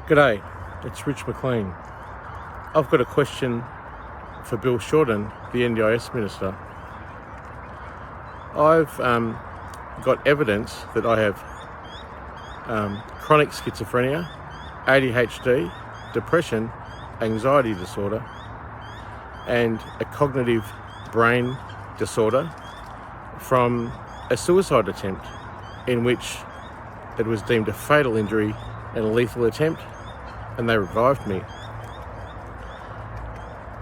G'day, it's Rich McLean. I've got a question for Bill Shorten, the NDIS Minister. I've got evidence that I have chronic schizophrenia, ADHD, depression, anxiety disorder, and a cognitive brain disorder from a suicide attempt in which it was deemed a fatal injury and a lethal attempt, and they revived me.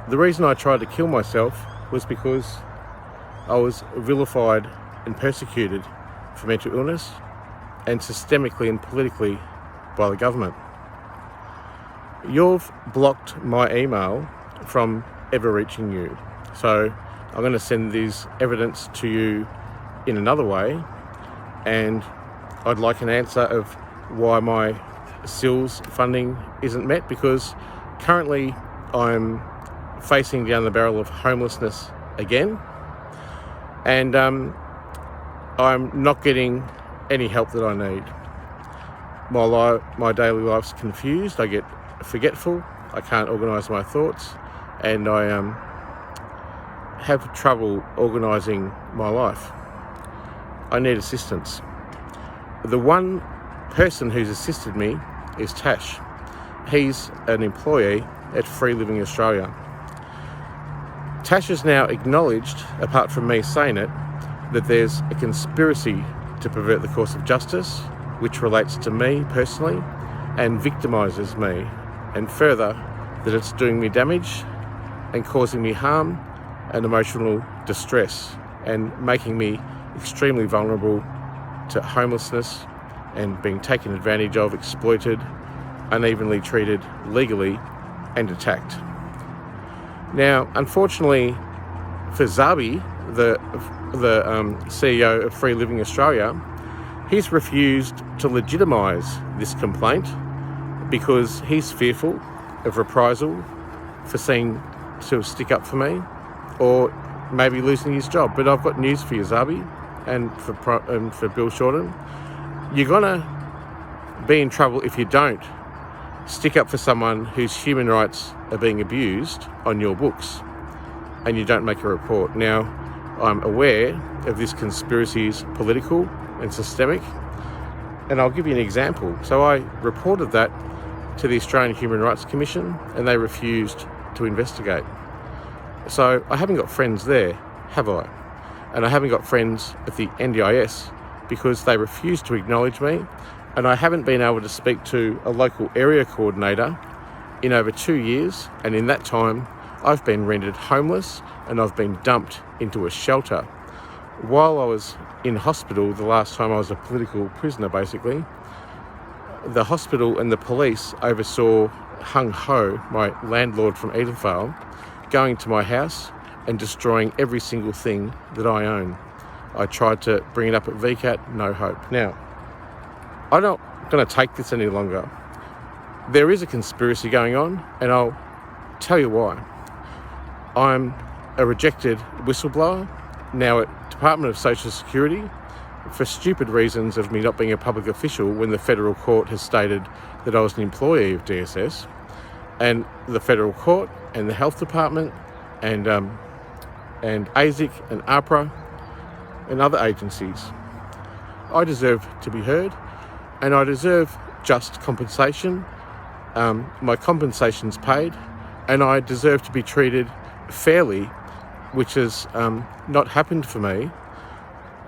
The reason I tried to kill myself was because I was vilified and persecuted for mental illness, and systemically and politically by the government. You've blocked my email from ever reaching you, so I'm going to send this evidence to you in another way, and I'd like an answer of why my SILS funding isn't met, because currently I'm facing down the barrel of homelessness again, and I'm not getting any help that I need. My daily life's confused, I get forgetful, I can't organise my thoughts, and I have trouble organising my life. I need assistance. The one person who's assisted me is Tash. He's an employee at Free Living Australia. Tash has now acknowledged, apart from me saying it, that there's a conspiracy to pervert the course of justice, which relates to me personally and victimises me, and further, that it's doing me damage and causing me harm and emotional distress and making me extremely vulnerable to homelessness and being taken advantage of, exploited, unevenly treated legally, and attacked. Now, unfortunately for Zabi, the CEO of Free Living Australia, he's refused to legitimise this complaint because he's fearful of reprisal for seeing to stick up for me, or maybe losing his job. But I've got news for you, Zabi, and for Bill Shorten. You're gonna be in trouble if you don't stick up for someone whose human rights are being abused on your books, and you don't make a report. Now, I'm aware of this conspiracy is political and systemic, and I'll give you an example. So I reported that to the Australian Human Rights Commission, and they refused to investigate. So I haven't got friends there, have I? And I haven't got friends at the NDIS because they refused to acknowledge me, and I haven't been able to speak to a local area coordinator in over 2 years, and in that time I've been rendered homeless and I've been dumped into a shelter. While I was in hospital, the last time I was a political prisoner basically, the hospital and the police oversaw Hung Ho, my landlord from Edenvale, going to my house and destroying every single thing that I own. I tried to bring it up at VCAT, no hope. Now, I'm not going to take this any longer. There is a conspiracy going on, and I'll tell you why. I'm a rejected whistleblower, now at Department of Social Security, for stupid reasons of me not being a public official when the federal court has stated that I was an employee of DSS, and the federal court and the health department and ASIC and APRA and other agencies. I deserve to be heard, and I deserve just compensation. My compensation's paid, and I deserve to be treated fairly, which has not happened for me.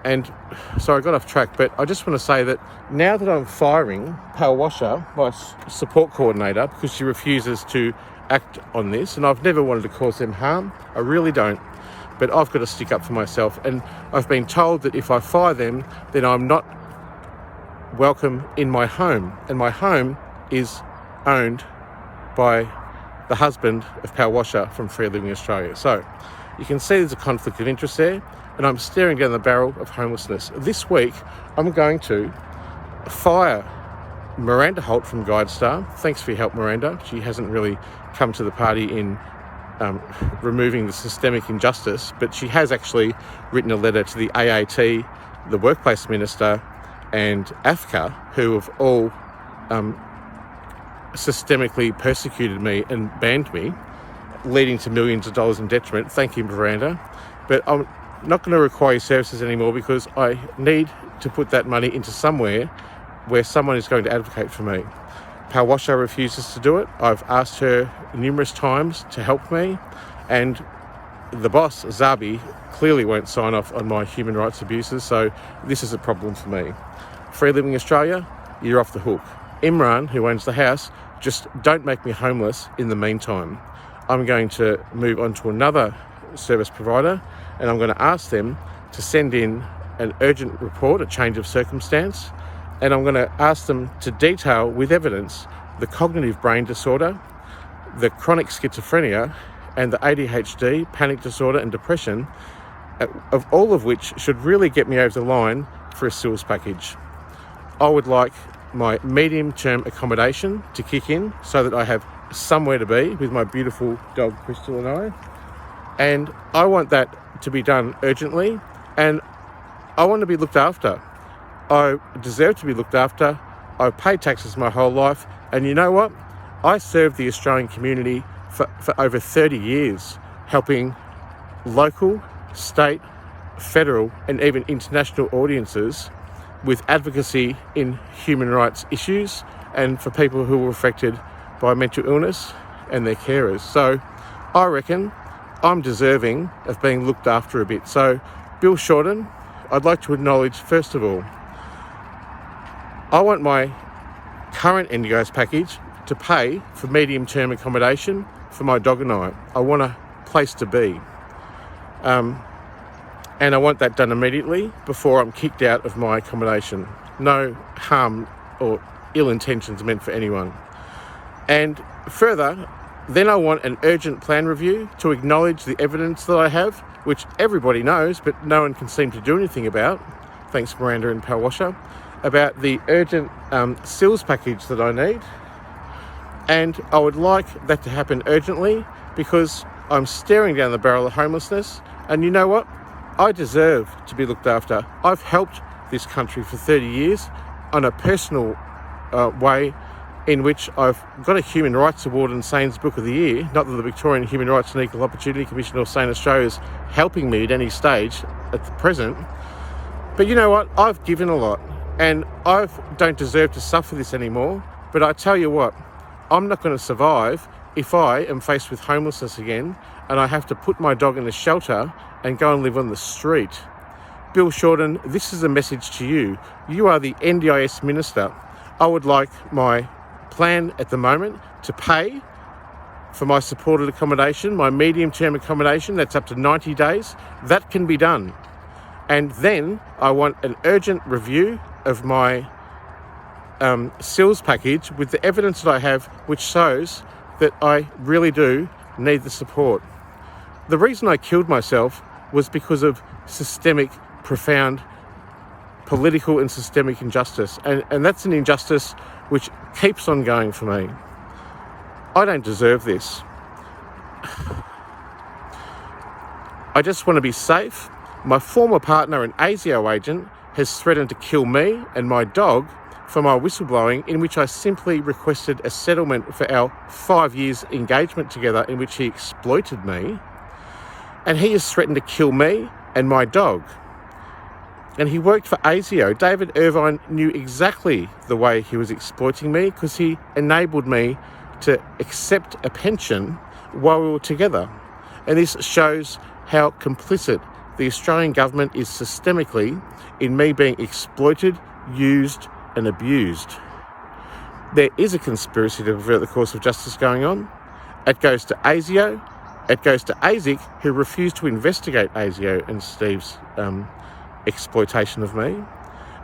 And so I got off track, but I just want to say that now that I'm firing Pawasha, my support coordinator, because she refuses to act on this, and I've never wanted to cause them harm, I really don't, but I've got to stick up for myself, and I've been told that if I fire them, then I'm not welcome in my home, and my home is owned by the husband of Pawasha from Free Living Australia. So you can see there's a conflict of interest there, and I'm staring down the barrel of homelessness. This week, I'm going to fire Miranda Holt from GuideStar. Thanks for your help, Miranda. She hasn't really come to the party in removing the systemic injustice, but she has actually written a letter to the AAT, the Workplace Minister, and AFCA, who have all systemically persecuted me and banned me, leading to millions of dollars in detriment. Thank you, Barran. But I'm not going to require your services anymore because I need to put that money into somewhere where someone is going to advocate for me. Palwasha refuses to do it. I've asked her numerous times to help me, and the boss, Zabi, clearly won't sign off on my human rights abuses, so this is a problem for me. Free Living Australia, you're off the hook. Imran, who owns the house, just don't make me homeless in the meantime. I'm going to move on to another service provider, and I'm going to ask them to send in an urgent report, a change of circumstance, and I'm going to ask them to detail with evidence the cognitive brain disorder, the chronic schizophrenia, and the ADHD, panic disorder and depression, of all of which should really get me over the line for a SILS package. I would like my medium-term accommodation to kick in so that I have somewhere to be with my beautiful dog Crystal and I. And I want that to be done urgently, and I want to be looked after. I deserve to be looked after. I've paid taxes my whole life, and you know what? I served the Australian community for over 30 years, helping local, state, federal, and even international audiences with advocacy in human rights issues and for people who were affected by mental illness and their carers. So I reckon I'm deserving of being looked after a bit. So Bill Shorten, I'd like to acknowledge, first of all, I want my current NDIS package to pay for medium-term accommodation for my dog and I. I want a place to be. And I want that done immediately before I'm kicked out of my accommodation. No harm or ill intentions meant for anyone. And further, then I want an urgent plan review to acknowledge the evidence that I have, which everybody knows, but no one can seem to do anything about, thanks Miranda and Palwasha, about the urgent SILS package that I need. And I would like that to happen urgently because I'm staring down the barrel of homelessness, and you know what? I deserve to be looked after. I've helped this country for 30 years on a personal way in which I've got a Human Rights Award and Sane's Book of the Year. Not that the Victorian Human Rights and Equal Opportunity Commission or Sane Australia is helping me at any stage at the present. But you know what? I've given a lot, and I don't deserve to suffer this anymore. But I tell you what, I'm not going to survive if I am faced with homelessness again and I have to put my dog in a shelter and go and live on the street. Bill Shorten, this is a message to you. You are the NDIS Minister. I would like my plan at the moment to pay for my supported accommodation, my medium-term accommodation, that's up to 90 days. That can be done. And then I want an urgent review of my SILS package with the evidence that I have, which shows that I really do need the support. The reason I killed myself was because of systemic, profound political and systemic injustice. And that's an injustice which keeps on going for me. I don't deserve this. I just want to be safe. My former partner, an ASIO agent, has threatened to kill me and my dog for my whistleblowing, in which I simply requested a settlement for our 5 years engagement together in which he exploited me. And he has threatened to kill me and my dog. And he worked for ASIO. David Irvine knew exactly the way he was exploiting me because he enabled me to accept a pension while we were together. And this shows how complicit the Australian government is systemically in me being exploited, used and abused. There is a conspiracy to pervert the course of justice going on. It goes to ASIO, it goes to ASIC, who refused to investigate ASIO and Steve's exploitation of me,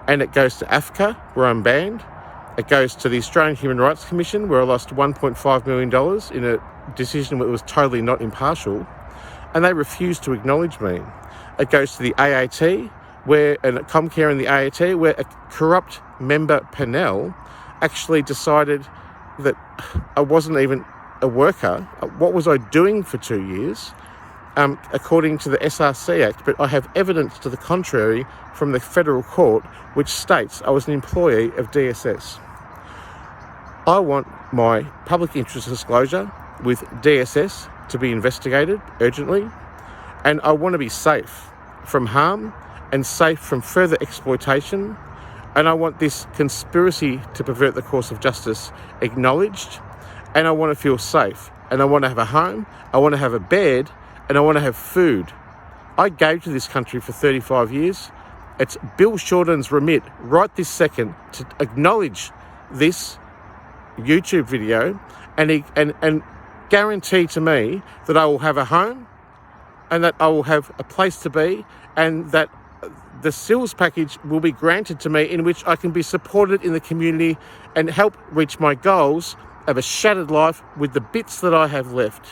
and it goes to AFCA, where I'm banned. It goes to the Australian Human Rights Commission, where I lost $1.5 million in a decision that was totally not impartial, and they refused to acknowledge me. It goes to the AAT, and Comcare and the AAT, where a corrupt member, Pennell, actually decided that I wasn't even a worker. What was I doing for 2 years? According to the SRC Act, but I have evidence to the contrary from the federal court which states I was an employee of DSS. I want my public interest disclosure with DSS to be investigated urgently, and I want to be safe from harm and safe from further exploitation, and I want this conspiracy to pervert the course of justice acknowledged, and I want to feel safe, and I want to have a home, I want to have a bed, and I want to have food. I gave to this country for 35 years. It's Bill Shorten's remit right this second to acknowledge this YouTube video and guarantee to me that I will have a home and that I will have a place to be, and that the SILS package will be granted to me in which I can be supported in the community and help reach my goals of a shattered life with the bits that I have left.